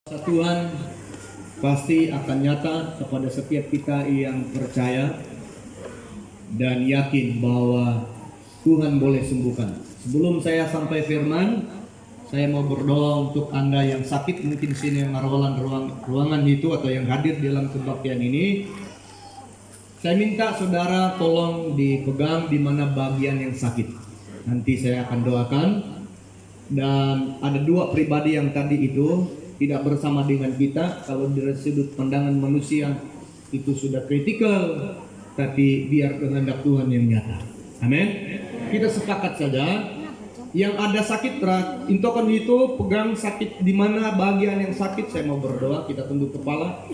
Tuhan pasti akan nyata kepada setiap kita yang percaya dan yakin bahwa Tuhan boleh sembuhkan. Sebelum saya sampai firman, saya mau berdoa untuk Anda yang sakit, mungkin sini yang ruangan itu atau yang hadir dalam kebaktian ini. Saya minta saudara tolong dipegang di mana bagian yang sakit. Nanti saya akan doakan. Dan ada dua pribadi yang tadi itu tidak bersama dengan kita. Kalau dari sudut pandangan manusia itu sudah kritikal, tapi biar kehendak Tuhan yang nyata. Amin. Kita sepakat saja. Yang ada sakit intokan itu pegang sakit di mana bagian yang sakit. Saya mau berdoa. Kita tunduk kepala.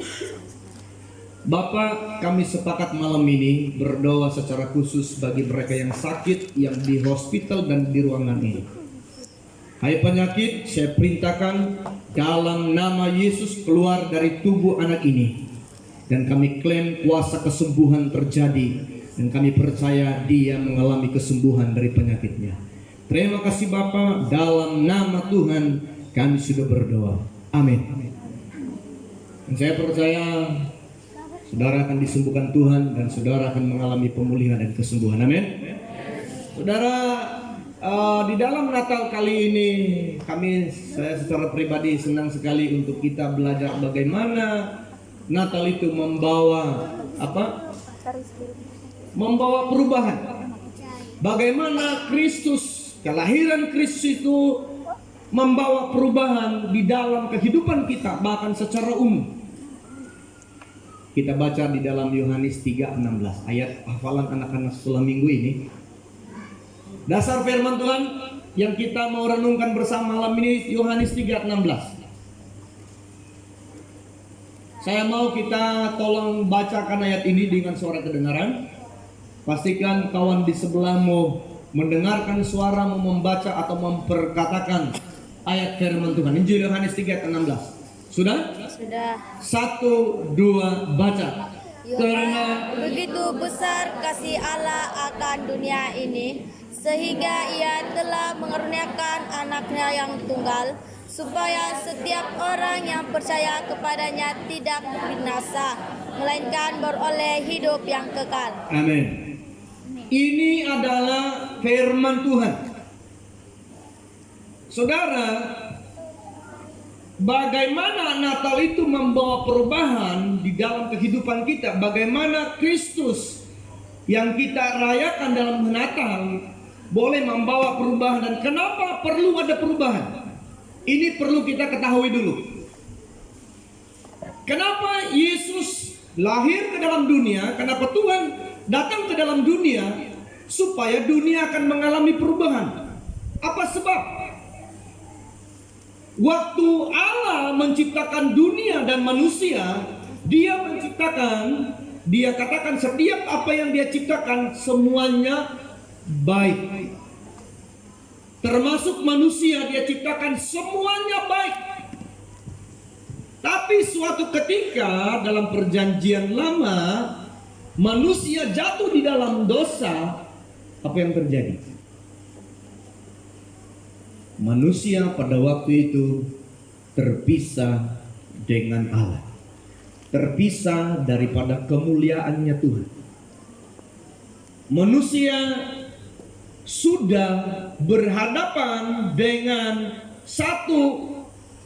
Bapak, kami sepakat malam ini berdoa secara khusus bagi mereka yang sakit, yang di hospital dan di ruangan ini. Hai penyakit, saya perintahkan dalam nama Yesus keluar dari tubuh anak ini. Dan kami klaim kuasa kesembuhan terjadi. Dan kami percaya dia mengalami kesembuhan dari penyakitnya. Terima kasih Bapa, dalam nama Tuhan kami sudah berdoa. Amin. Dan saya percaya saudara akan disembuhkan Tuhan dan saudara akan mengalami pemulihan dan kesembuhan. Amin. Saudara, di dalam Natal kali ini saya secara pribadi senang sekali untuk kita belajar bagaimana Natal itu membawa perubahan. Bagaimana Kristus, kelahiran Kristus itu membawa perubahan di dalam kehidupan kita bahkan secara umum. Kita baca di dalam Yohanes 3:16, ayat hafalan anak-anak sekolah minggu ini. Dasar firman Tuhan yang kita mau renungkan bersama malam ini Yohanes 3:16. Saya mau kita tolong bacakan ayat ini dengan suara kedengaran. Pastikan kawan di sebelahmu mendengarkan suara membaca atau memperkatakan ayat firman Tuhan. Injil Yohanes 3:16. Sudah? Sudah. 1, 2, baca. Karena begitu besar kasih Allah akan dunia ini, sehingga ia telah mengaruniakan anaknya yang tunggal, supaya setiap orang yang percaya kepadanya tidak binasa, melainkan beroleh hidup yang kekal. Amin. Ini adalah firman Tuhan. Saudara, bagaimana Natal itu membawa perubahan di dalam kehidupan kita? Bagaimana Kristus yang kita rayakan dalam Natal boleh membawa perubahan, dan kenapa perlu ada perubahan? Ini perlu kita ketahui dulu. Kenapa Yesus lahir ke dalam dunia? Kenapa Tuhan datang ke dalam dunia? Supaya dunia akan mengalami perubahan. Apa sebab? Waktu Allah menciptakan dunia dan manusia, dia katakan setiap apa yang dia ciptakan semuanya baik. Termasuk manusia dia ciptakan semuanya baik. Tapi suatu ketika dalam perjanjian lama manusia jatuh di dalam dosa, apa yang terjadi? Manusia pada waktu itu terpisah dengan Allah. Terpisah daripada kemuliaannya Tuhan. Manusia sudah berhadapan dengan satu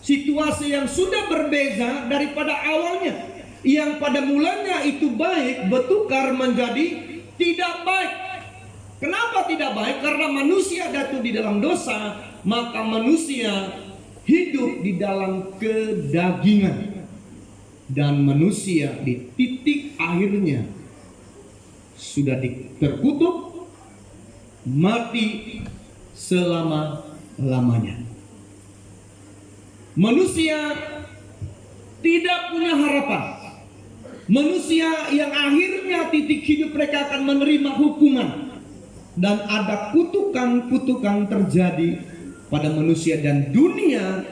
situasi yang sudah berbeza daripada awalnya. Yang pada mulanya itu baik bertukar menjadi tidak baik. Kenapa tidak baik? Karena manusia jatuh di dalam dosa, maka manusia hidup di dalam kedagingan. Dan manusia di titik akhirnya sudah terkutuk, mati selama-lamanya. Manusia tidak punya harapan. Manusia yang akhirnya titik hidup mereka akan menerima hukuman. Dan ada kutukan-kutukan terjadi pada manusia, dan dunia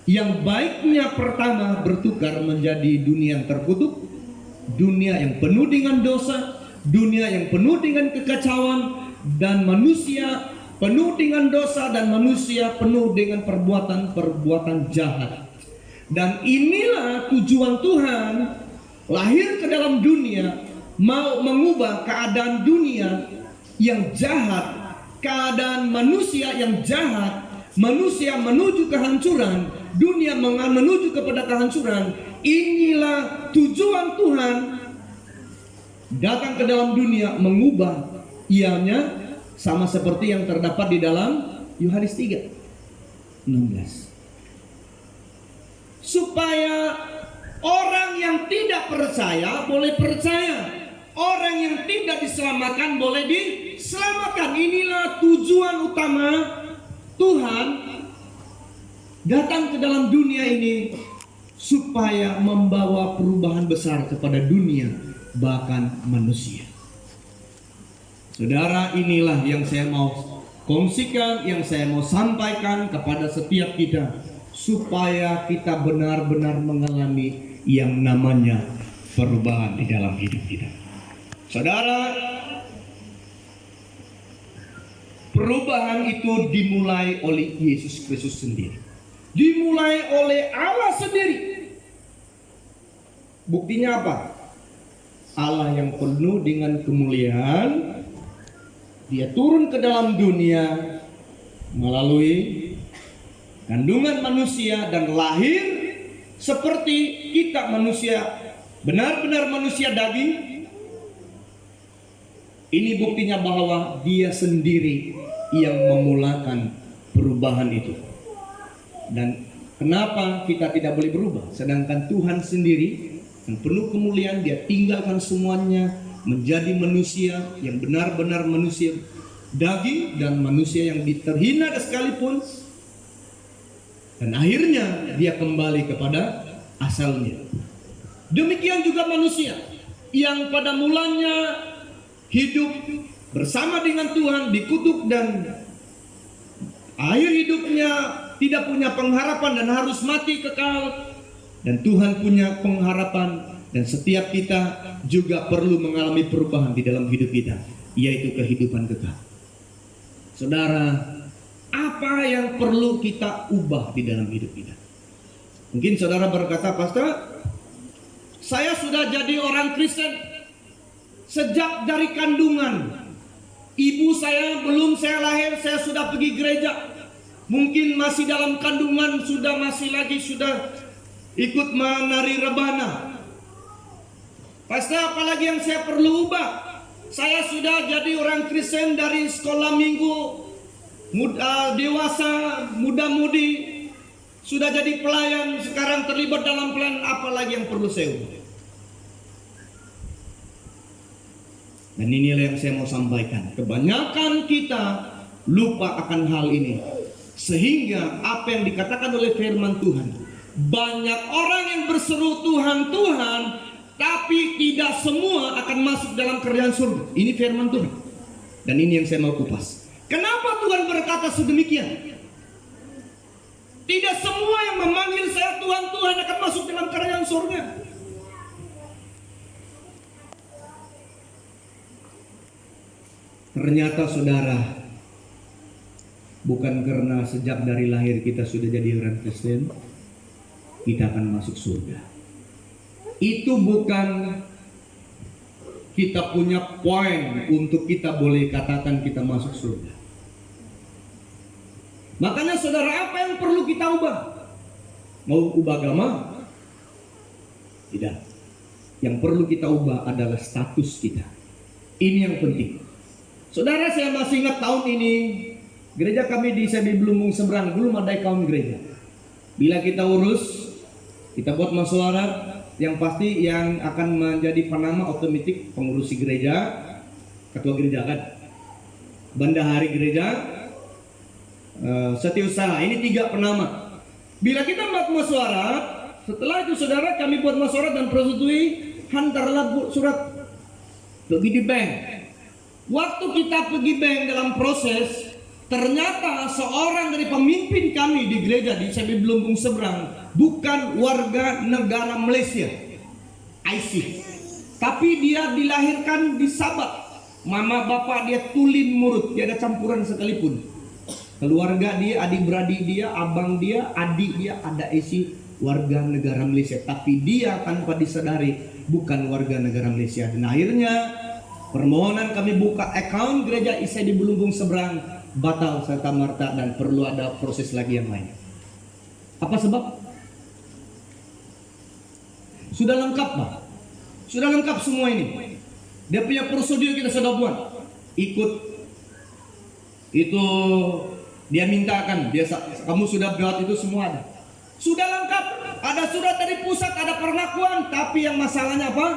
yang baiknya pertama bertukar menjadi dunia yang terkutuk, dunia yang penuh dengan dosa, dunia yang penuh dengan kekacauan, dan manusia penuh dengan dosa, dan manusia penuh dengan perbuatan-perbuatan jahat. Dan inilah tujuan Tuhan lahir ke dalam dunia, mau mengubah keadaan dunia yang jahat, keadaan manusia yang jahat, manusia menuju kehancuran, dunia menuju kepada kehancuran. Inilah tujuan Tuhan datang ke dalam dunia, mengubah ianya, sama seperti yang terdapat di dalam Yohanes 3:16. Supaya orang yang tidak percaya boleh percaya, orang yang tidak diselamatkan boleh diselamatkan. Inilah tujuan utama Tuhan datang ke dalam dunia ini, supaya membawa perubahan besar kepada dunia, bahkan manusia. Saudara, inilah yang saya mau kongsikan, yang saya mau sampaikan kepada setiap kita, supaya kita benar-benar mengalami yang namanya perubahan di dalam hidup kita. Saudara, perubahan itu dimulai oleh Yesus Kristus sendiri, dimulai oleh Allah sendiri. Buktinya apa? Allah yang penuh dengan kemuliaan, Dia turun ke dalam dunia melalui kandungan manusia dan lahir seperti kita manusia, benar-benar manusia daging. Ini buktinya bahwa Dia sendiri yang memulakan perubahan itu. Dan kenapa kita tidak boleh berubah? Sedangkan Tuhan sendiri yang penuh kemuliaan, Dia tinggalkan semuanya, menjadi manusia yang benar-benar manusia daging dan manusia yang terhina sekalipun. Dan akhirnya Dia kembali kepada asalnya. Demikian juga manusia yang pada mulanya hidup bersama dengan Tuhan, dikutuk dan akhir hidupnya tidak punya pengharapan dan harus mati kekal. Dan Tuhan punya pengharapan, dan setiap kita juga perlu mengalami perubahan di dalam hidup kita, yaitu kehidupan kekal. Saudara, apa yang perlu kita ubah di dalam hidup kita? Mungkin saudara berkata, "Pastor, saya sudah jadi orang Kristen sejak dari kandungan. Ibu saya belum saya lahir, saya sudah pergi gereja. Mungkin masih dalam kandungan sudah ikut menari rebana. Pastor, apalagi yang saya perlu ubah? Saya sudah jadi orang Kristen dari sekolah minggu, dewasa, muda-mudi, sudah jadi pelayan, sekarang terlibat dalam pelayanan, apalagi yang perlu saya ubah?" Dan inilah yang saya mau sampaikan. Kebanyakan kita lupa akan hal ini, sehingga apa yang dikatakan oleh firman Tuhan, banyak orang yang berseru Tuhan, Tuhan, tapi tidak semua akan masuk dalam kerajaan surga. Ini firman Tuhan. Dan ini yang saya mau kupas. Kenapa Tuhan berkata sedemikian? Tidak semua yang memanggil saya Tuhan, Tuhan akan masuk dalam kerajaan surga. Ternyata saudara, bukan karena sejak dari lahir kita sudah jadi orang Kristen, kita akan masuk surga. Itu bukan kita punya poin untuk kita boleh katakan kita masuk surga. Makanya saudara, apa yang perlu kita ubah? Mau ubah agama? Tidak. Yang perlu kita ubah adalah status kita. Ini yang penting. Saudara, saya masih ingat tahun ini gereja kami di Sebi Belumbung Seberang belum ada kaum gereja. Bila kita urus, kita buat musyawarah, yang pasti yang akan menjadi penama otomatis pengurusi gereja, ketua gereja kan, bendahari gereja, setiausaha. Ini 3 penama. Bila kita buat musyawarah, setelah itu saudara kami buat musyawarah dan persetujui, hantarlah surat pergi di bank. Waktu kita pergi bank dalam proses, ternyata seorang dari pemimpin kami di gereja di Sebi Belumbung Seberang bukan warga negara Malaysia, IC, tapi dia dilahirkan di Sabah. Mama bapak dia tulen murut, dia ada campuran sekalipun. Keluarga dia, adik beradik dia, abang dia, adik dia ada IC warga negara Malaysia, tapi dia tanpa disadari bukan warga negara Malaysia. Dan akhirnya permohonan kami buka account gereja Isai di Belunggung seberang batal serta merta dan perlu ada proses lagi yang lain. Apa sebab? Sudah lengkap, Pak. Sudah lengkap semua ini. Dia punya prosedur kita sudah buat. Ikut itu dia mintakan, kamu sudah buat itu semua ada. Sudah lengkap, ada surat dari pusat, ada pengakuan, tapi yang masalahnya apa?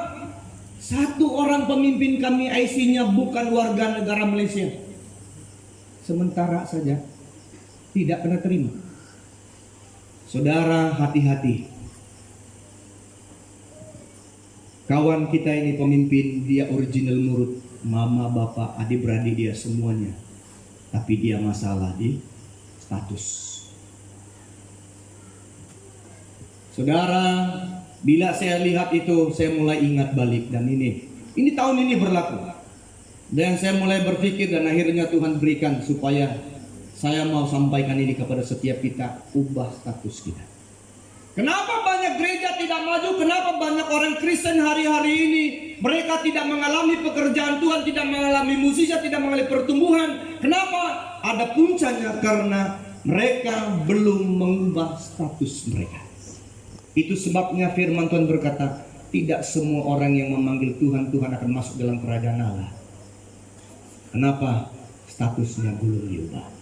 Satu orang pemimpin kami IC-nya bukan warga negara Malaysia. Sementara saja tidak pernah terima. Saudara, hati-hati. Kawan kita ini pemimpin, dia original nurut, mama, bapak, adik-beradik dia semuanya. Tapi dia masalah di status. Saudara, bila saya lihat itu, saya mulai ingat balik. Dan ini tahun ini berlaku. Dan saya mulai berpikir dan akhirnya Tuhan berikan supaya saya mau sampaikan ini kepada setiap kita, ubah status kita. Kenapa banyak gereja tidak maju? Kenapa banyak orang Kristen hari-hari ini mereka tidak mengalami pekerjaan Tuhan, tidak mengalami mukjizat, tidak mengalami pertumbuhan? Kenapa? Ada puncaknya karena mereka belum mengubah status mereka. Itu sebabnya firman Tuhan berkata, tidak semua orang yang memanggil Tuhan, Tuhan akan masuk dalam kerajaan Allah. Kenapa? Statusnya belum diubah.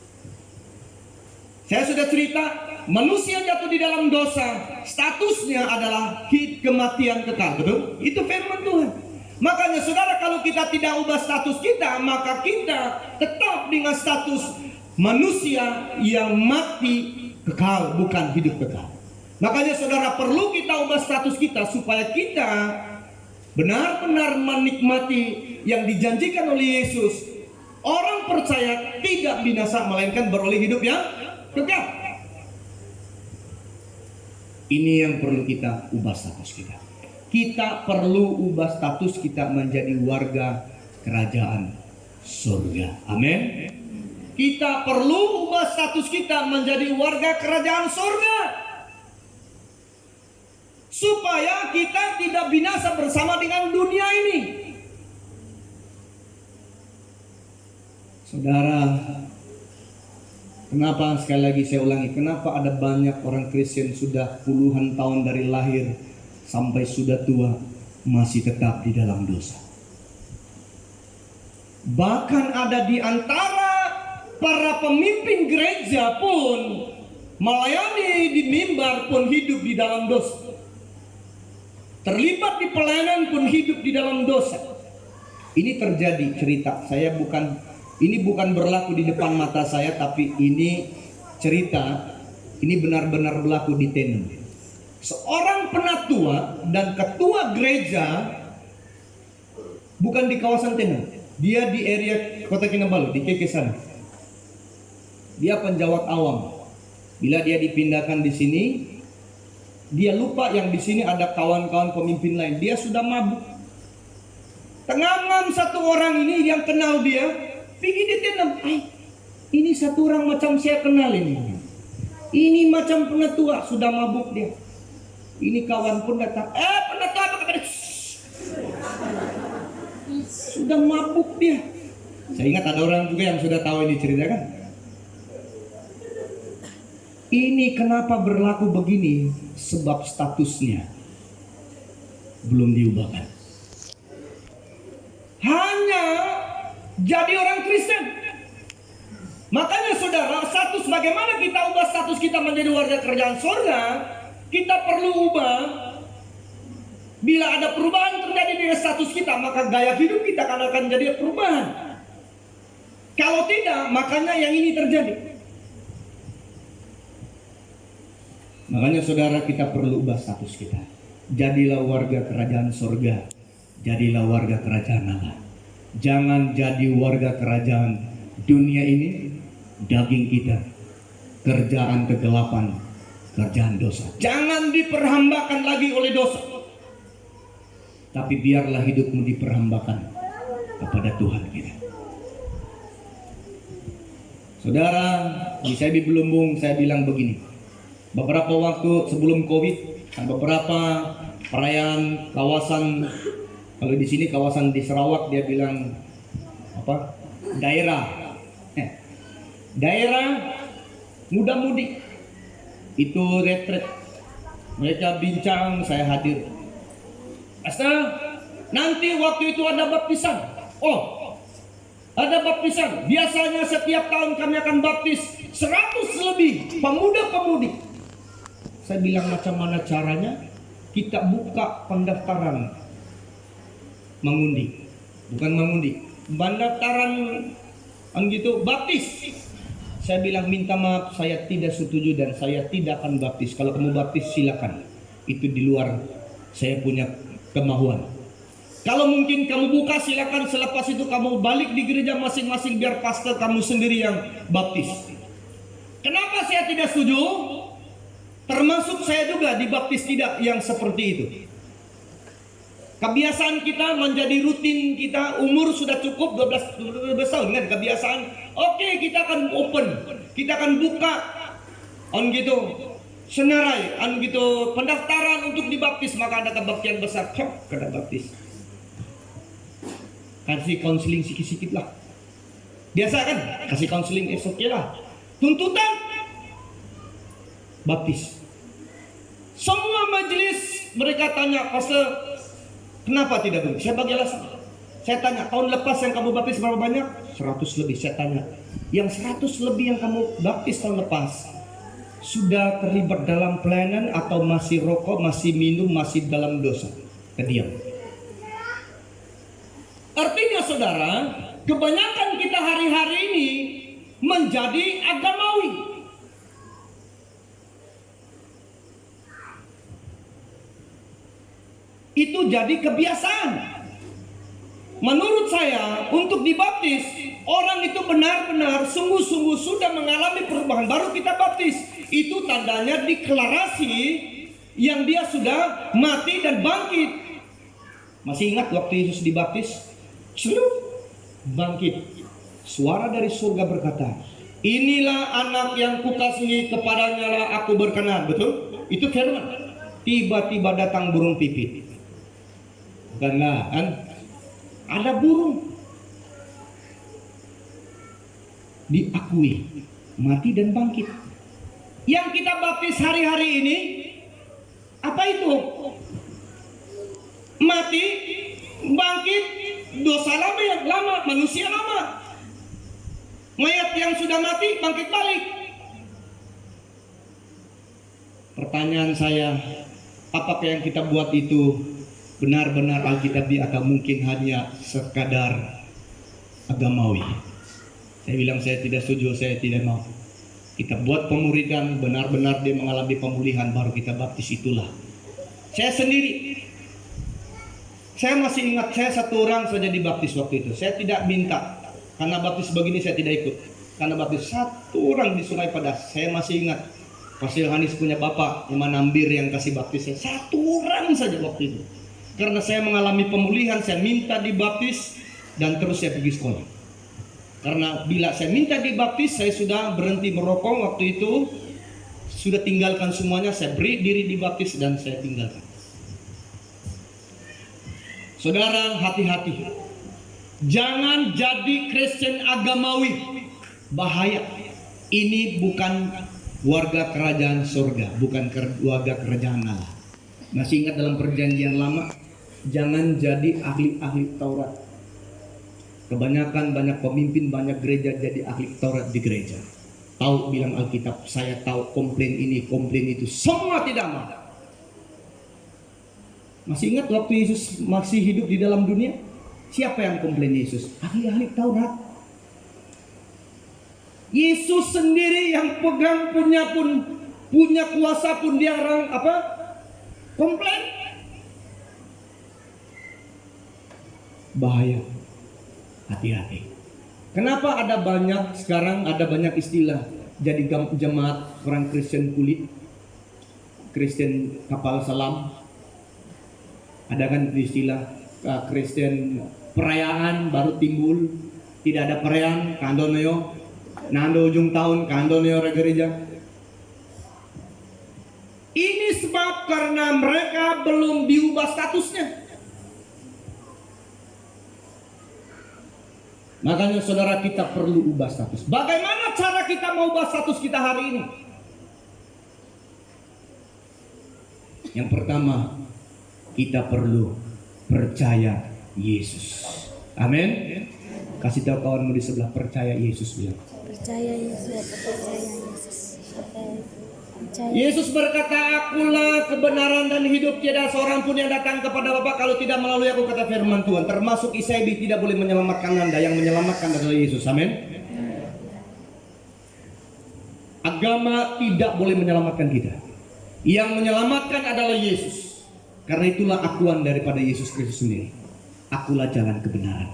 Saya sudah cerita, manusia jatuh di dalam dosa, statusnya adalah kematian kekal, betul? Itu firman Tuhan. Makanya saudara, kalau kita tidak ubah status kita, maka kita tetap dengan status manusia yang mati kekal, bukan hidup kekal. Makanya saudara, perlu kita ubah status kita supaya kita benar-benar menikmati yang dijanjikan oleh Yesus. Orang percaya tidak binasa, melainkan beroleh hidup yang kekal. Ini yang perlu kita ubah status kita. Kita perlu ubah status kita menjadi warga kerajaan surga. Amin. Kita perlu ubah status kita menjadi warga kerajaan surga, supaya kita tidak binasa bersama dengan dunia ini. Saudara, kenapa sekali lagi saya ulangi, kenapa ada banyak orang Kristen sudah puluhan tahun dari lahir sampai sudah tua masih tetap di dalam dosa? Bahkan ada di antara para pemimpin gereja pun melayani di mimbar pun hidup di dalam dosa. Terlibat di pelayanan pun hidup di dalam dosa. Ini terjadi cerita, ini bukan berlaku di depan mata saya, tapi ini cerita, ini benar-benar berlaku di Tenem. Seorang penatua dan ketua gereja, bukan di kawasan Tenem, dia di area Kota Kinabalu, di Keke sana. Dia penjawat awam. Bila dia dipindahkan di sini, dia lupa yang di sini ada kawan-kawan pemimpin lain. Dia sudah mabuk. Tengah-tengah satu orang ini yang kenal dia, pergi di Tenem. Ini satu orang macam saya kenal ini. Ini macam penatua, sudah mabuk dia. Ini kawan pun datang. Penatua apa kata dia? Sudah mabuk dia. Saya ingat ada orang juga yang sudah tahu ini cerita kan. Ini kenapa berlaku begini? Sebab statusnya belum diubahkan. Hanya jadi orang Kristen. Makanya saudara, status bagaimana kita ubah status kita menjadi warga kerajaan surga? Kita perlu ubah. Bila ada perubahan terjadi di status kita, maka gaya hidup kita akan jadi perubahan. Kalau tidak, makanya yang ini terjadi. Makanya saudara, kita perlu ubah status kita. Jadilah warga kerajaan surga. Jadilah warga kerajaan Allah. Jangan jadi warga kerajaan dunia ini, daging kita, kerjaan kegelapan, kerjaan dosa. Jangan diperhambakan lagi oleh dosa. Tapi biarlah hidupmu diperhambakan kepada Tuhan kita. Saudara, di saya di Belumbung saya bilang begini. beberapa waktu sebelum COVID, beberapa perayaan kawasan, kalau di sini kawasan di Sarawak dia bilang apa? Daerah muda-mudi itu retret. Mereka bincang, saya hadir. Pastor, nanti waktu itu ada baptisan. Oh, ada baptisan. Biasanya setiap tahun kami akan baptis 100 lebih pemuda-pemudi. Saya bilang macam mana caranya? Kita buka pendaftaran mengundi. Bukan mengundi. Pendaftaran gitu baptis. Saya bilang minta maaf, saya tidak setuju dan saya tidak akan baptis. Kalau kamu baptis silakan. Itu di luar saya punya kemauan. Kalau mungkin kamu buka silakan, selepas itu kamu balik di gereja masing-masing biar pastor kamu sendiri yang baptis. Kenapa saya tidak setuju? Termasuk saya juga dibaptis tidak yang seperti itu. Kebiasaan kita menjadi rutin kita, umur sudah cukup 12 tahun kan kebiasaan. Oke, kita akan open, kita akan buka gitu senarai gitu pendaftaran untuk dibaptis, maka ada kebaktian besar, kena baptis. Kasih konseling sikit-sikit lah. Biasa kan? Kasih konseling oke lah. Tuntutan baptis. Semua majelis mereka tanya, pastor, kenapa tidak boleh? Saya bagi alasan. Saya tanya, tahun lepas yang kamu baptis berapa banyak? 100 lebih. Saya tanya, yang 100 lebih yang kamu baptis tahun lepas sudah terlibat dalam pelayanan atau masih rokok, masih minum, masih dalam dosa? Diam. Artinya saudara, kebanyakan kita hari-hari ini menjadi agamawi. Itu jadi kebiasaan. Menurut saya, untuk dibaptis, orang itu benar-benar sungguh-sungguh sudah mengalami perubahan, baru kita baptis. Itu tandanya deklarasi yang dia sudah mati dan bangkit. Masih ingat waktu Yesus dibaptis? Bangkit. Suara dari surga berkata, inilah anak yang kukasihi, kepadanya lah aku berkenan. Betul? Itu firman. Tiba-tiba datang burung pipit. Bukanlah kan? Ada burung. Diakui mati dan bangkit. Yang kita baptis hari-hari ini apa itu? Mati, bangkit, dosa lama, manusia lama. Mayat yang sudah mati bangkit balik. Pertanyaan saya, apakah yang kita buat itu benar-benar alkitabi atau mungkin hanya sekadar agamawi? Saya bilang saya tidak setuju, saya tidak mau. Kita buat pemuridan, benar-benar dia mengalami pemulihan, baru kita baptis, itulah. Saya sendiri, saya masih ingat, saya satu orang saja dibaptis waktu itu. Saya tidak minta, karena baptis begini saya tidak ikut. Karena baptis satu orang di Sungai Padas, saya masih ingat. Pastor Yohanes punya bapak, Imam Nambir yang kasih baptis saya. Satu orang saja waktu itu. Karena saya mengalami pemulihan, saya minta dibaptis dan terus saya pergi sekolah. Karena bila saya minta dibaptis, saya sudah berhenti merokok waktu itu, sudah tinggalkan semuanya, saya beri diri dibaptis dan saya tinggalkan. Saudara, hati-hati. Jangan jadi Kristen agamawi. Bahaya. Ini bukan warga kerajaan surga, bukan warga kerajaan Allah. Masih ingat dalam perjanjian lama, jangan jadi ahli-ahli Taurat. Kebanyakan banyak pemimpin, banyak gereja jadi ahli Taurat di gereja. Tahu bilang Alkitab, saya tahu komplain ini, komplain itu, semua tidak mau. Masih ingat waktu Yesus masih hidup di dalam dunia? Siapa yang komplain Yesus? Ahli-ahli Taurat. Yesus sendiri yang pegang punya kuasa pun dia orang komplain. Bahaya. Hati-hati. Kenapa sekarang ada banyak istilah jadi jemaat orang Kristen kulit, Kristen kapal selam. Ada kan istilah Kristen perayaan baru timbul, tidak ada perayaan kandoneo, nando ujung tahun kandoneo gereja. Ini sebab karena mereka belum diubah statusnya. Makanya saudara, kita perlu ubah status. Bagaimana cara kita mau ubah status kita hari ini? Yang pertama, kita perlu percaya Yesus. Amin. Kasih tahu kawanmu di sebelah, percaya Yesus, bilang. Percaya Yesus, percaya Yesus. Percaya. Yesus berkata, akulah kebenaran dan hidup, tiada seorang pun yang datang kepada Bapa kalau tidak melalui aku, kata firman Tuhan. Termasuk Isaiah tidak boleh menyelamatkan Anda, yang menyelamatkan adalah Yesus. Amin. Agama tidak boleh menyelamatkan kita. Yang menyelamatkan adalah Yesus. Karena itulah akuan daripada Yesus Kristus sendiri. Akulah jalan kebenaran.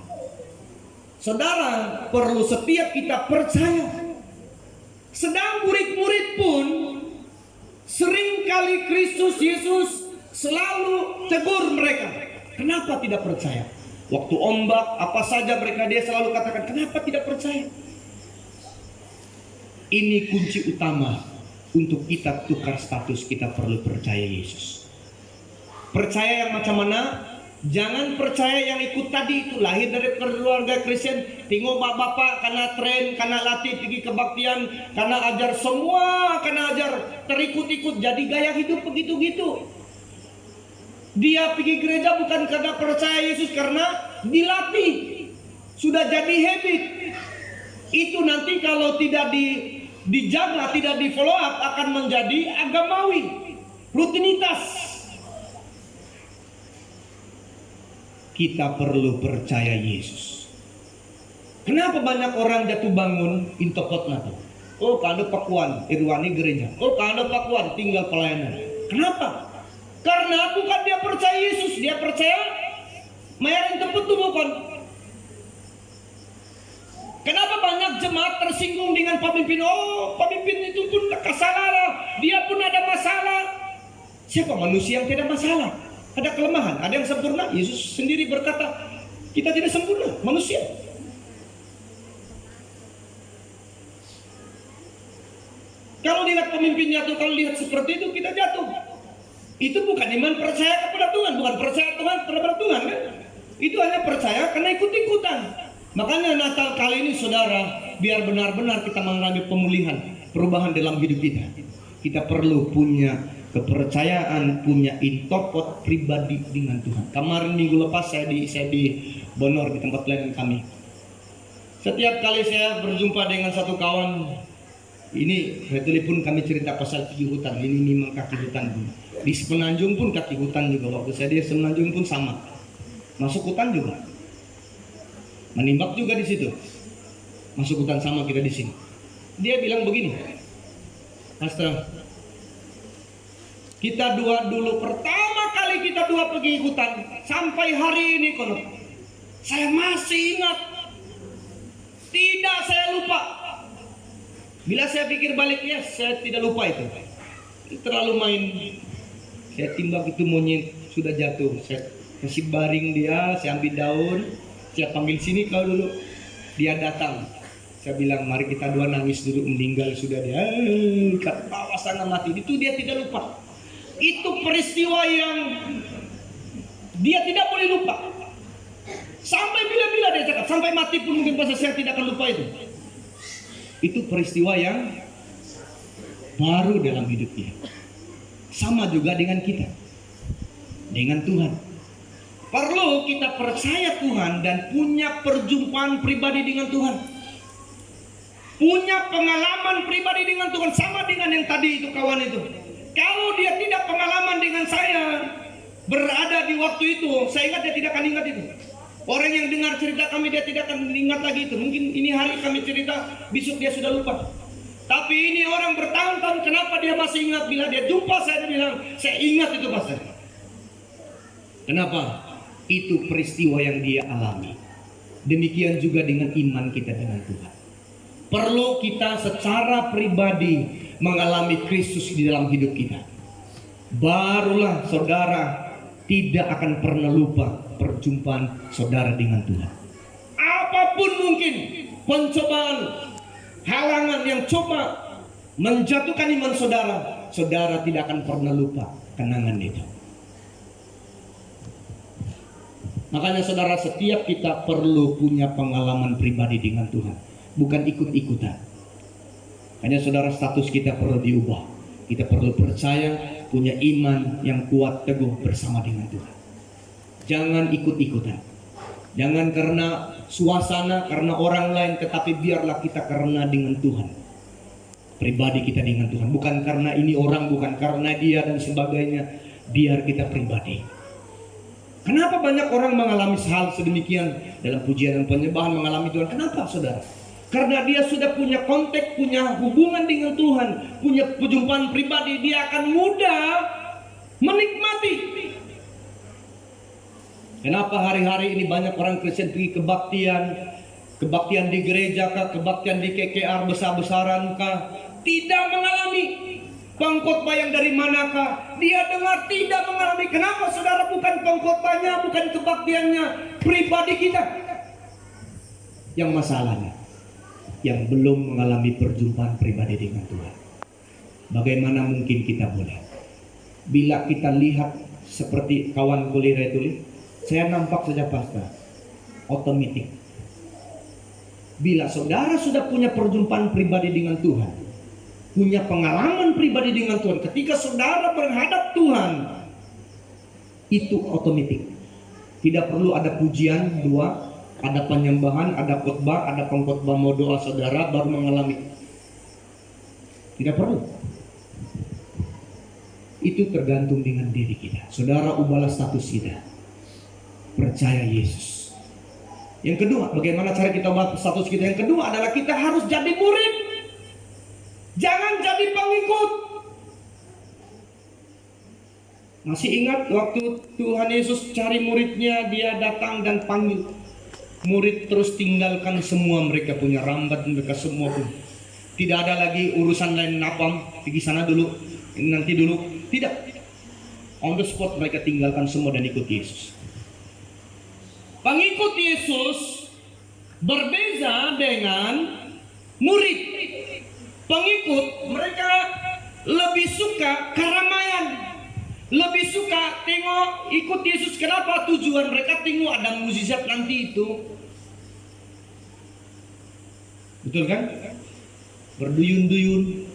Saudara, perlu setiap kita percaya. Sedang murid-murid pun seringkali Kristus Yesus selalu tegur mereka. Kenapa tidak percaya? Waktu ombak, apa saja mereka, dia selalu katakan, kenapa tidak percaya? Ini kunci utama untuk kita tukar status. Kita perlu percaya Yesus. Percaya yang macam mana? Jangan percaya yang ikut tadi itu, lahir dari keluarga Kristen, tengok bapak karena tren, karena latih pergi kebaktian, karena ajar semua, karena ajar terikut-ikut, jadi gaya hidup begitu-gitu. Dia pergi gereja bukan karena percaya Yesus, karena dilatih, sudah jadi habit. Itu nanti kalau tidak dijaga, tidak di follow up, akan menjadi agamawi, rutinitas. Kita perlu percaya Yesus. Kenapa banyak orang jatuh bangun intokot nato? Oh, kada pakuan irwani gereja. Oh, kada pakuan tinggal pelayanan. Kenapa? Karena bukan dia percaya Yesus, dia percaya mayarin tempat tuh bukan. Kenapa banyak jemaat tersinggung dengan pemimpin? Oh, pemimpin itu pun salah, dia pun ada masalah. Siapa manusia yang tidak masalah? Ada kelemahan, ada yang sempurna. Yesus sendiri berkata, kita tidak sempurna, manusia. Kalau lihat pemimpin jatuh, kalau lihat seperti itu, kita jatuh. Itu bukan iman percaya kepada Tuhan, bukan percaya Tuhan terhadap Tuhan, kan? Itu hanya percaya karena ikut-ikutan. Makanya Natal kali ini, saudara, biar benar-benar kita mengalami pemulihan, perubahan dalam hidup kita. Kita perlu punya kepercayaan, punya intokot pribadi dengan Tuhan. Kemarin minggu lepas saya di Bonor, di tempat pelayanan kami. Setiap kali saya berjumpa dengan satu kawan, ini telepon kami cerita pasal kaki hutan. Ini memang kaki hutan. Di Semenanjung pun kaki hutan juga. Waktu saya di Semenanjung pun sama. Masuk hutan juga. Menimbak juga di situ. Masuk hutan sama kita di sini. Dia bilang begini, Pastor, kita dua dulu, pertama kali kita dua pergi hutan, sampai hari ini kono, saya masih ingat, tidak saya lupa. Bila saya pikir balik, ya saya tidak lupa itu. Terlalu main. Saya timbang itu monyet sudah jatuh, saya kasih baring dia, saya ambil daun, saya panggil sini kau dulu. Dia datang, saya bilang mari kita dua nangis dulu, meninggal sudah dia, kat bawah sana mati. Itu dia tidak lupa. Itu peristiwa yang dia tidak boleh lupa. Sampai bila-bila dia cakap, sampai mati pun mungkin pasal saya tidak akan lupa itu. Itu peristiwa yang baru dalam hidup dia. Sama juga dengan kita, dengan Tuhan. Perlu kita percaya Tuhan dan punya perjumpaan pribadi dengan Tuhan. Punya pengalaman pribadi dengan Tuhan, sama dengan yang tadi itu kawan itu. Kalau dia tidak pengalaman dengan saya berada di waktu itu, saya ingat dia tidak akan ingat itu. Orang yang dengar cerita kami, dia tidak akan ingat lagi itu. Mungkin ini hari kami cerita, besok dia sudah lupa. Tapi ini orang bertahun-tahun, kenapa dia masih ingat? Bila dia jumpa saya, dia bilang, saya ingat itu Pastor. Kenapa? Itu peristiwa yang dia alami. Demikian juga dengan iman kita dengan Tuhan. Perlu kita secara pribadi mengalami Kristus di dalam hidup kita. Barulah saudara tidak akan pernah lupa perjumpaan saudara dengan Tuhan. Apapun mungkin pencobaan, halangan yang coba menjatuhkan iman saudara, saudara tidak akan pernah lupa kenangan itu. Makanya saudara, setiap kita perlu punya pengalaman pribadi dengan Tuhan, bukan ikut-ikutan. Hanya saudara, status kita perlu diubah. Kita perlu percaya, punya iman yang kuat teguh bersama dengan Tuhan. Jangan ikut-ikutan. Jangan karena suasana, karena orang lain, tetapi biarlah kita karena dengan Tuhan. Pribadi kita dengan Tuhan, bukan karena ini orang, bukan karena dia dan sebagainya. Biar kita pribadi. Kenapa banyak orang mengalami hal sedemikian dalam pujian dan penyembahan mengalami Tuhan? Kenapa saudara? Karena dia sudah punya konteks, punya hubungan dengan Tuhan, punya perjumpaan pribadi, dia akan mudah menikmati. Kenapa hari-hari ini banyak orang Kristen pergi kebaktian di gereja kah, kebaktian di KKR besar-besaran kah, tidak mengalami pengkhotbah yang dari manakah? Dia dengar tidak mengalami. Kenapa saudara? Bukan pengkhotbahnya, bukan kebaktiannya, pribadi kita yang masalahnya, yang belum mengalami perjumpaan pribadi dengan Tuhan. Bagaimana mungkin kita boleh? Bila kita lihat seperti kawan kuliah itu, saya nampak saja pastor, otomatis. Bila saudara sudah punya perjumpaan pribadi dengan Tuhan, punya pengalaman pribadi dengan Tuhan, ketika saudara menghadap Tuhan, itu otomatis. Tidak perlu ada pujian dua, ada penyembahan, ada khotbah, ada pengkhotbah mau doa saudara baru mengalami. Tidak perlu. Itu tergantung dengan diri kita. Saudara, ubahlah status kita. Percaya Yesus. Yang kedua, bagaimana cara kita ubah status kita? Yang kedua adalah kita harus jadi murid. Jangan jadi pengikut. Masih ingat waktu Tuhan Yesus cari muridnya, dia datang dan panggil. Murid terus tinggalkan semua, mereka punya rambat, mereka semua pun. Tidak ada lagi urusan lain, napam, pergi sana dulu, nanti dulu. Tidak. On the spot mereka tinggalkan semua dan ikut Yesus. Pengikut Yesus berbeza dengan murid. Pengikut mereka lebih suka keramaian, lebih suka tengok ikut Yesus. Kenapa? Tujuan mereka tengok ada mukjizat nanti itu. Betul kan? Berduyun-duyun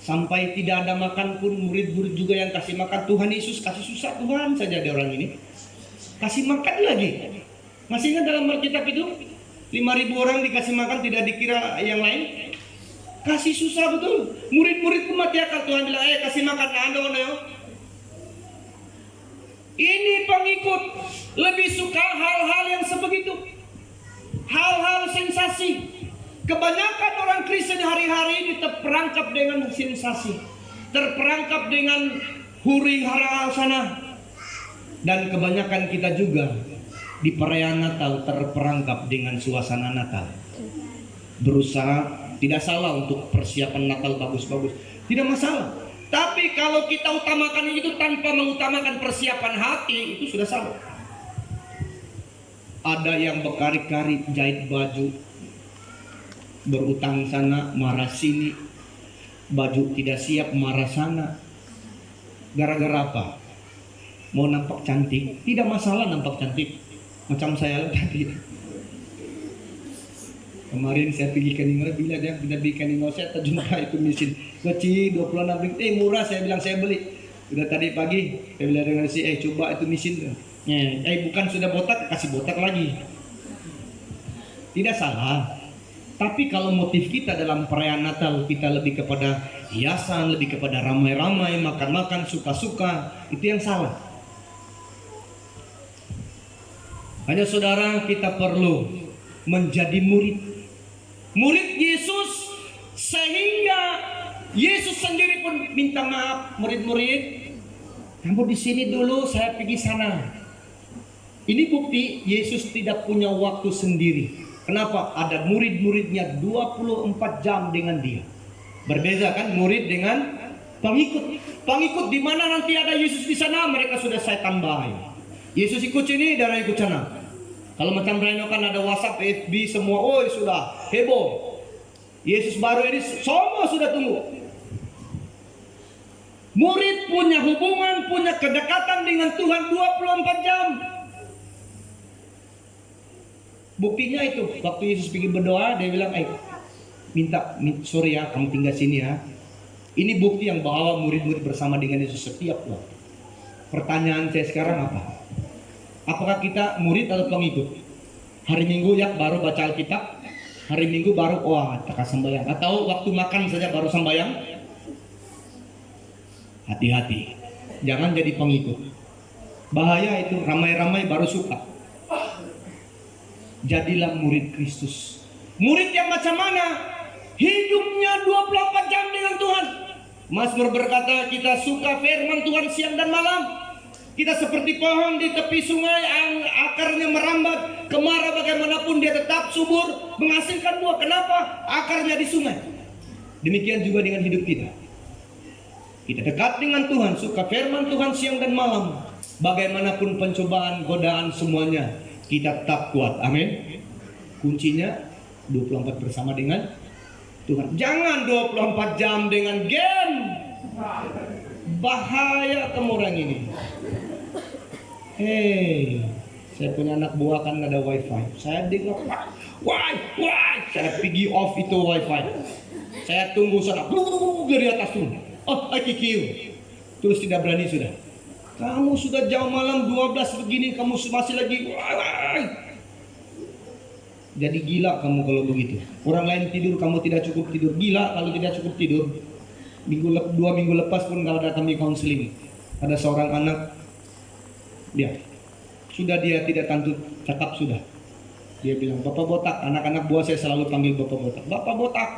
sampai tidak ada makan pun, murid-murid juga yang kasih makan. Tuhan Yesus kasih susah Tuhan saja ada orang ini. Kasih makan lagi. Masih ingat dalam Alkitab itu 5.000 orang dikasih makan, tidak dikira yang lain. Kasih susah betul. Murid-murid pun mati akal. Tuhan bilang, kasih makan Anda. Ini pengikut lebih suka hal-hal yang sebegitu, hal-hal sensasi. Kebanyakan orang Kristen hari-hari ini terperangkap dengan sensasi, terperangkap dengan huru-hara sana. Dan kebanyakan kita juga di perayaan Natal terperangkap dengan suasana Natal. Berusaha, tidak salah untuk persiapan Natal bagus-bagus, tidak masalah. Tapi kalau kita utamakan itu tanpa mengutamakan persiapan hati, itu sudah salah. Ada yang berkari-kari jahit baju, berutang sana, marah sini, baju tidak siap, marah sana. Gara-gara apa? Mau nampak cantik, tidak masalah nampak cantik. Macam saya tadi. Kemarin saya pergi ke Ningrat, bila dia pindah di Ningrat, saya terjumpa itu mesin kecil 26 ringgit. Murah, saya bilang saya beli. Sudah tadi pagi saya bilang dengan si coba itu mesin tuh. Bukan sudah botak, kasih botak lagi. Tidak salah. Tapi kalau motif kita dalam perayaan Natal, kita lebih kepada hiasan, lebih kepada ramai-ramai, makan-makan, suka-suka, itu yang salah. Hanya saudara, kita perlu menjadi murid. Murid Yesus, sehingga Yesus sendiri pun minta maaf, murid-murid, kamu di sini dulu, saya pergi sana. Ini bukti Yesus tidak punya waktu sendiri. Kenapa? Ada murid-muridnya 24 jam dengan dia. Berbeza kan murid dengan pengikut. Pengikut di mana nanti ada Yesus di sana, mereka sudah saya tambahin. Yesus ikut sini, darah ikut sana. Kalau macam Reno kan ada WhatsApp, FB semua, sudah heboh. Yesus baru ini semua sudah tunggu. Murid punya hubungan, punya kedekatan dengan Tuhan 24 jam. Buktinya itu, waktu Yesus pergi berdoa, dia bilang, sorry ya, kamu tinggal sini ya. Ini bukti yang bahwa murid-murid bersama dengan Yesus setiap waktu. Pertanyaan saya sekarang apa? Apakah kita murid atau pengikut? Hari Minggu ya baru baca Alkitab, hari Minggu baru tak sembahyang, atau waktu makan saja baru sembahyang? Hati-hati, jangan jadi pengikut. Bahaya itu, ramai-ramai baru suka. Jadilah murid Kristus. Murid yang macam mana? Hidupnya 24 jam dengan Tuhan. Mazmur berkata, kita suka firman Tuhan siang dan malam. Kita seperti pohon di tepi sungai yang akarnya merambat, kemarau bagaimanapun dia tetap subur, menghasilkan buah. Kenapa? Akarnya di sungai. Demikian juga dengan hidup kita. Kita dekat dengan Tuhan, suka firman Tuhan siang dan malam. Bagaimanapun pencobaan, godaan semuanya, kita tetap kuat. Amin. Kuncinya 24 bersama dengan Tuhan. Jangan 24 jam dengan game. Bahaya kamu orang ini. Saya punya anak buah kan ada wifi. Saya dengar, saya pergi off itu wifi. Saya tunggu sana, dari atas turun. IQ. Terus tidak berani sudah. Kamu sudah jam malam 12 begini, kamu masih lagi. Jadi gila kamu kalau begitu. Orang lain tidur, kamu tidak cukup tidur. Gila kalau tidak cukup tidur. 2 minggu lepas pun kalau datang di konseling, ada seorang anak, dia tidak tantu cakap sudah. Dia bilang, Bapak botak. Anak-anak buah saya selalu panggil Bapak botak. Bapak botak.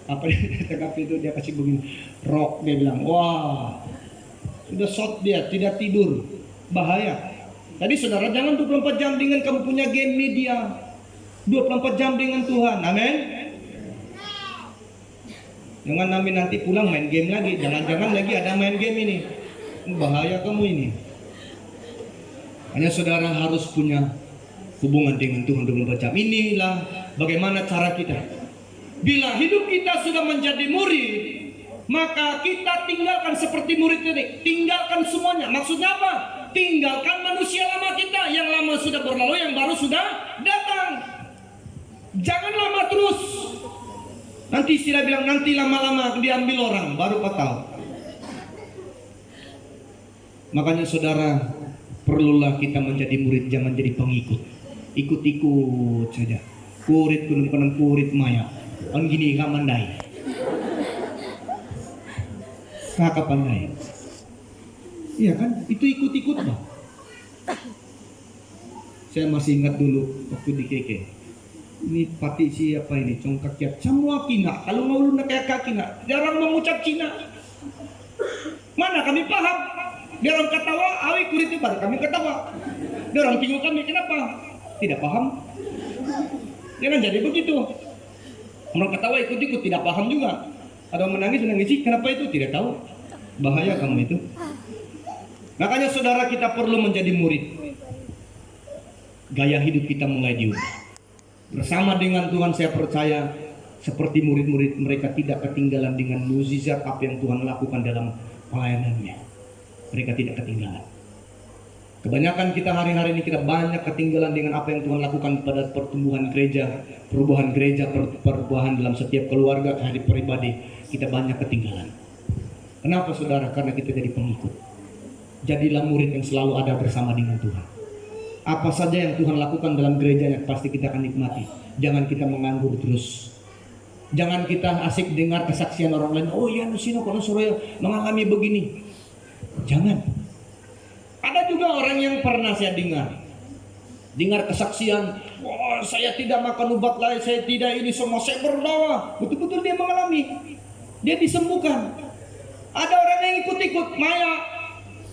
Apa dia cakap itu, dia kasih begini rock, dia bilang, wah sudah shot, dia tidak tidur, bahaya. Tadi saudara, jangan 24 jam dengan kamu punya game media, 24 jam dengan Tuhan. Amin. Jangan nanti pulang main game lagi, jangan-jangan lagi ada main game ini, bahaya kamu ini. Hanya saudara harus punya hubungan dengan Tuhan 24 jam. Inilah bagaimana cara kita. Bila hidup kita sudah menjadi murid, maka kita tinggalkan seperti murid ini. Tinggalkan semuanya. Maksudnya apa? Tinggalkan manusia lama kita. Yang lama sudah berlalu, yang baru sudah datang. Jangan lama terus. Nanti istilah bilang, nanti lama-lama diambil orang, baru kau tahu. Makanya saudara, perlulah kita menjadi murid, jangan jadi pengikut. Ikut-ikut saja. Kurit kunung kurit maya. On gini kak mandai. Kakak pandai. Iya kan? Itu ikut-ikut bah. Saya masih ingat dulu waktu di KK. Ini pati siapa ini? Congkak kiat. Semua kina. Kalau mau lu kayak kaki nak. Jarang mengucap Cina. Mana kami paham? Dia orang ketawa, awi kurit itu baru kami ketawa. Dia orang bingung kami, kenapa? Tidak paham. Jangan jadi begitu. Orang ketawa ikut-ikut, tidak paham juga. Ada menangis, kenapa itu? Tidak tahu. Bahaya kamu itu. Makanya saudara, kita perlu menjadi murid. Gaya hidup kita mulai diubah. Bersama dengan Tuhan saya percaya, seperti murid-murid mereka tidak ketinggalan dengan mukjizat apa yang Tuhan lakukan dalam pelayanannya. Mereka tidak ketinggalan. Kebanyakan kita hari-hari ini kita banyak ketinggalan dengan apa yang Tuhan lakukan pada pertumbuhan gereja, perubahan gereja, perubahan dalam setiap keluarga, hari pribadi. Kita banyak ketinggalan. Kenapa saudara? Karena kita jadi pengikut. Jadilah murid yang selalu ada bersama dengan Tuhan. Apa saja yang Tuhan lakukan dalam gerejanya pasti kita akan nikmati. Jangan kita menganggur terus. Jangan kita asik dengar kesaksian orang lain. Oh ya, Nusino kono Suraya mengalami begini. Jangan. Ada juga orang yang pernah saya dengar kesaksian, oh, saya tidak makan obat lain, saya tidak ini semua, saya berdoa. Betul-betul dia mengalami, dia disembuhkan. Ada orang yang ikut-ikut, maya,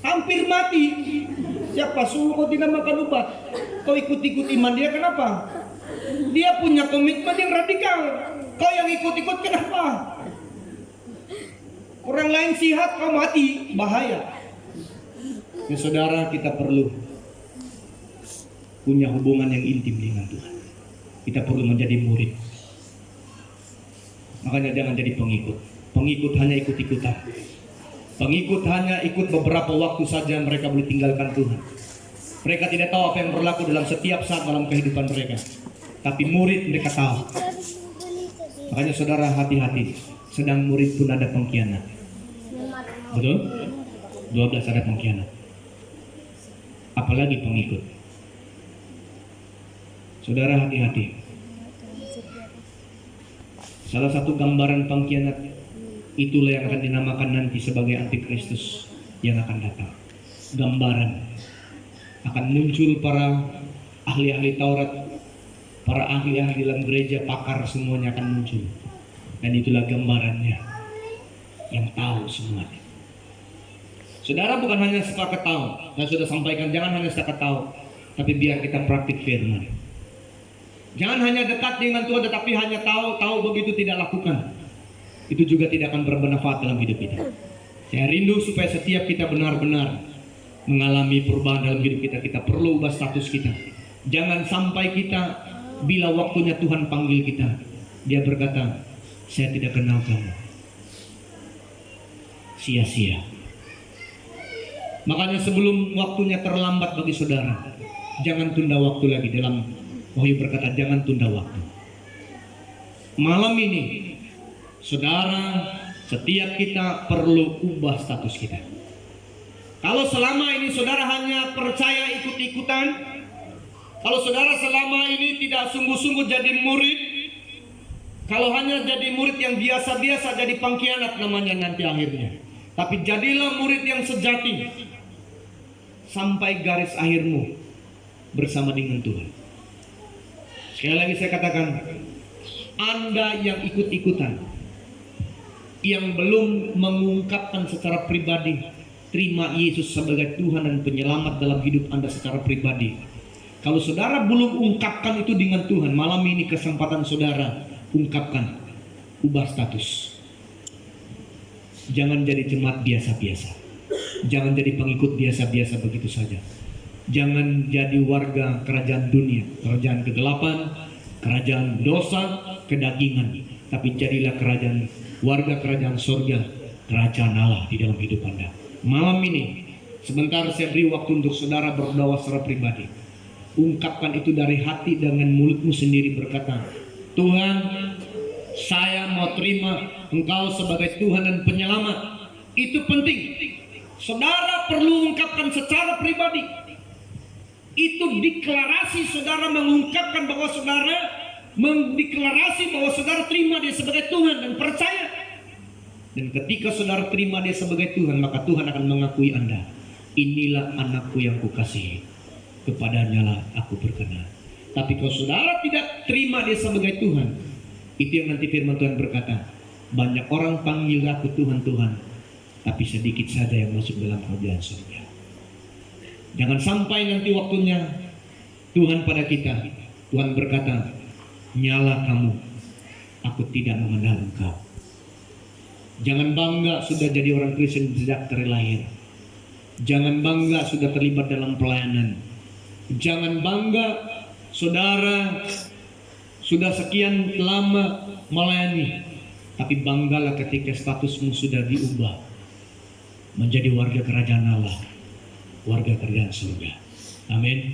hampir mati. Siapa suruh kau tidak makan obat? Kau ikut-ikut iman dia, kenapa? Dia punya komitmen yang radikal. Kau yang ikut-ikut, kenapa? Orang lain sihat, kau mati, bahaya. Ya saudara, kita perlu punya hubungan yang intim dengan Tuhan. Kita perlu menjadi murid. Makanya jangan jadi pengikut. Pengikut hanya ikut-ikutan. Pengikut hanya ikut beberapa waktu saja, mereka boleh tinggalkan Tuhan. Mereka tidak tahu apa yang berlaku dalam setiap saat dalam kehidupan mereka. Tapi murid mereka tahu. Makanya saudara hati-hati, sedang murid pun ada pengkhianat. Betul? 12 ada pengkhianat. Apalagi pengikut. Saudara hati-hati. Salah satu gambaran pengkhianat itulah yang akan dinamakan nanti sebagai antikristus yang akan datang. Gambaran akan muncul para ahli-ahli Taurat, para ahli-ahli dalam gereja, pakar semuanya akan muncul. Dan itulah gambarannya yang tahu semuanya. Saudara bukan hanya sepakat tahu. Saya sudah sampaikan, jangan hanya sepakat tahu, tapi biar kita praktik firman. Jangan hanya dekat dengan Tuhan tetapi hanya tahu begitu tidak lakukan. Itu juga tidak akan bermanfaat dalam hidup kita. Saya rindu supaya setiap kita benar-benar mengalami perubahan dalam hidup kita. Kita perlu ubah status kita. Jangan sampai kita bila waktunya Tuhan panggil kita, dia berkata, saya tidak kenal kamu. Sia-sia. Makanya sebelum waktunya terlambat bagi saudara, jangan tunda waktu lagi. Dalam Wahyu berkata, jangan tunda waktu. Malam ini, saudara, setiap kita perlu ubah status kita. Kalau selama ini saudara hanya percaya ikut-ikutan, kalau saudara selama ini tidak sungguh-sungguh jadi murid, kalau hanya jadi murid yang biasa-biasa, jadi pengkhianat namanya nanti akhirnya. Tapi jadilah murid yang sejati sampai garis akhirmu bersama dengan Tuhan. Sekali lagi saya katakan, Anda yang ikut-ikutan, yang belum mengungkapkan secara pribadi, terima Yesus sebagai Tuhan dan Penyelamat dalam hidup Anda secara pribadi. Kalau saudara belum ungkapkan itu dengan Tuhan, malam ini kesempatan saudara ungkapkan, ubah status. Jangan jadi jemaat biasa-biasa. Jangan jadi pengikut biasa-biasa begitu saja. Jangan jadi warga kerajaan dunia, kerajaan kegelapan, kerajaan dosa, kedagingan. Tapi jadilah warga kerajaan surga, kerajaan Allah di dalam hidup Anda. Malam ini, sebentar saya beri waktu untuk saudara berdoa secara pribadi. Ungkapkan itu dari hati dengan mulutmu sendiri, berkata, Tuhan, saya mau terima Engkau sebagai Tuhan dan Penyelamat. Itu penting. Saudara perlu ungkapkan secara pribadi. Itu deklarasi saudara mengungkapkan bahwa saudara mendeklarasi bahwa saudara terima dia sebagai Tuhan dan percaya. Dan ketika saudara terima dia sebagai Tuhan, maka Tuhan akan mengakui Anda. Inilah anakku yang kukasihi, kepadanya lah aku berkenan. Tapi kalau saudara tidak terima dia sebagai Tuhan, itu yang nanti firman Tuhan berkata, banyak orang panggil aku Tuhan, Tuhan, tapi sedikit saja yang masuk dalam kerajaan surga. Jangan sampai nanti waktunya Tuhan pada kita, Tuhan berkata, nyala kamu, aku tidak mengenal engkau. Jangan bangga sudah jadi orang Kristen sejak dari lahir. Jangan bangga sudah terlibat dalam pelayanan. Jangan bangga saudara sudah sekian lama melayani. Tapi banggalah ketika statusmu sudah diubah menjadi warga kerajaan Allah, warga kerajaan surga. Amin.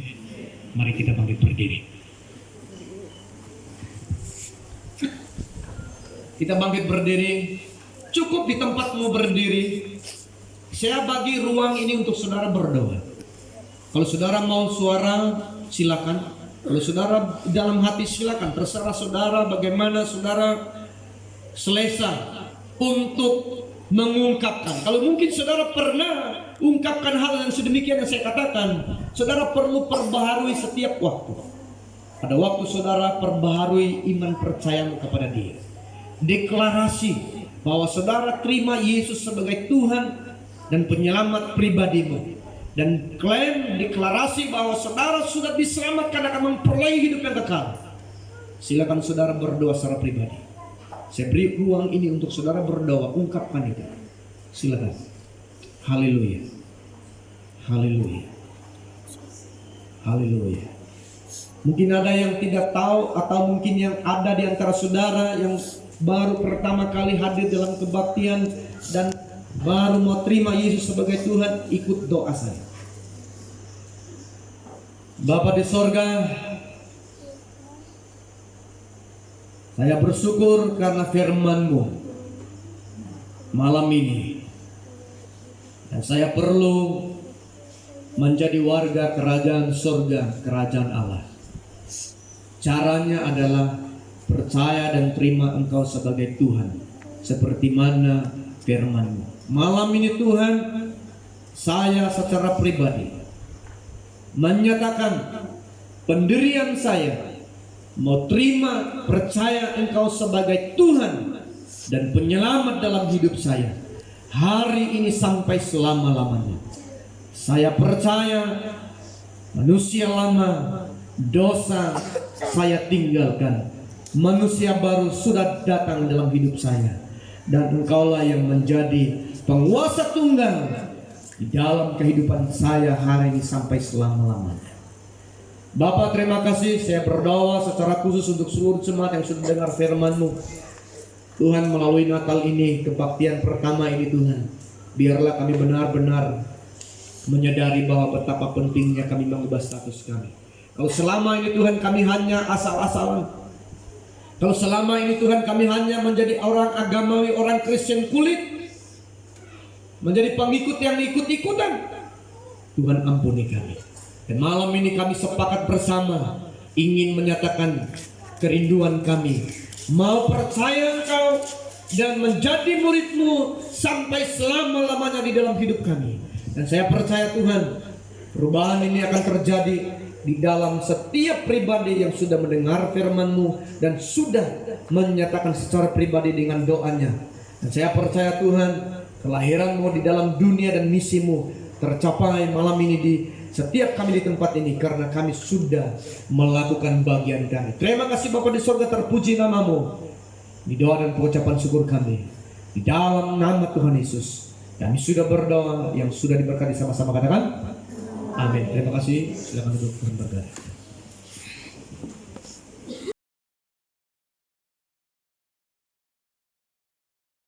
Mari kita bangkit berdiri. Kita bangkit berdiri. Cukup di tempatmu berdiri. Saya bagi ruang ini untuk saudara berdoa. Kalau saudara mau suara, silakan. Kalau saudara dalam hati, silakan. Terserah saudara bagaimana saudara selesa untuk mengungkapkan. Kalau mungkin saudara pernah ungkapkan hal yang sedemikian yang saya katakan, saudara perlu perbaharui setiap waktu. Pada waktu saudara perbaharui iman percayamu kepada Dia. Deklarasi bahwa saudara terima Yesus sebagai Tuhan dan Penyelamat pribadimu. Dan klaim deklarasi bahwa saudara sudah diselamatkan akan memperoleh hidup yang kekal. Silakan saudara berdoa secara pribadi. Saya beri ruang ini untuk saudara berdoa, ungkapkan itu. Silakan. Haleluya. Haleluya. Haleluya. Mungkin ada yang tidak tahu, atau mungkin yang ada di antara saudara yang baru pertama kali hadir dalam kebaktian dan baru mau terima Yesus sebagai Tuhan, ikut doa saya. Bapa di sorga, saya bersyukur karena firman-Mu malam ini. Dan saya perlu menjadi warga kerajaan surga, kerajaan Allah. Caranya adalah percaya dan terima Engkau sebagai Tuhan, seperti mana firman-Mu. Malam ini Tuhan, saya secara pribadi menyatakan pendirian saya, mau terima percaya Engkau sebagai Tuhan dan penyelamat dalam hidup saya, hari ini sampai selama-lamanya. Saya percaya manusia lama, dosa saya tinggalkan, manusia baru sudah datang dalam hidup saya, dan Engkaulah yang menjadi penguasa tunggal di dalam kehidupan saya hari ini sampai selama-lamanya. Bapa, terima kasih. Saya berdoa secara khusus untuk seluruh jemaat yang sudah dengar firman-Mu. Tuhan, melalui Natal ini, kebaktian pertama ini Tuhan, biarlah kami benar-benar menyadari bahwa betapa pentingnya kami mengubah status kami. Kalau selama ini Tuhan kami hanya asal-asalan, kalau selama ini Tuhan kami hanya menjadi orang agamawi, orang Kristen kulit, menjadi pengikut yang ikut-ikutan, Tuhan ampuni kami. Dan malam ini kami sepakat bersama ingin menyatakan kerinduan kami, mau percaya Engkau dan menjadi murid-Mu sampai selama-lamanya di dalam hidup kami. Dan saya percaya Tuhan, perubahan ini akan terjadi di dalam setiap pribadi yang sudah mendengar firman-Mu dan sudah menyatakan secara pribadi dengan doanya. Dan saya percaya Tuhan, kelahiran-Mu di dalam dunia dan misi-Mu tercapai malam ini di setiap kami di tempat ini, karena kami sudah melakukan bagian kami. Terima kasih Bapa di surga, terpuji nama-Mu. Di doa dan pengucapan syukur kami, di dalam nama Tuhan Yesus kami sudah berdoa, yang sudah diberkati sama-sama katakan amin. Terima kasih. Silakan duduk, Tuhan berkati.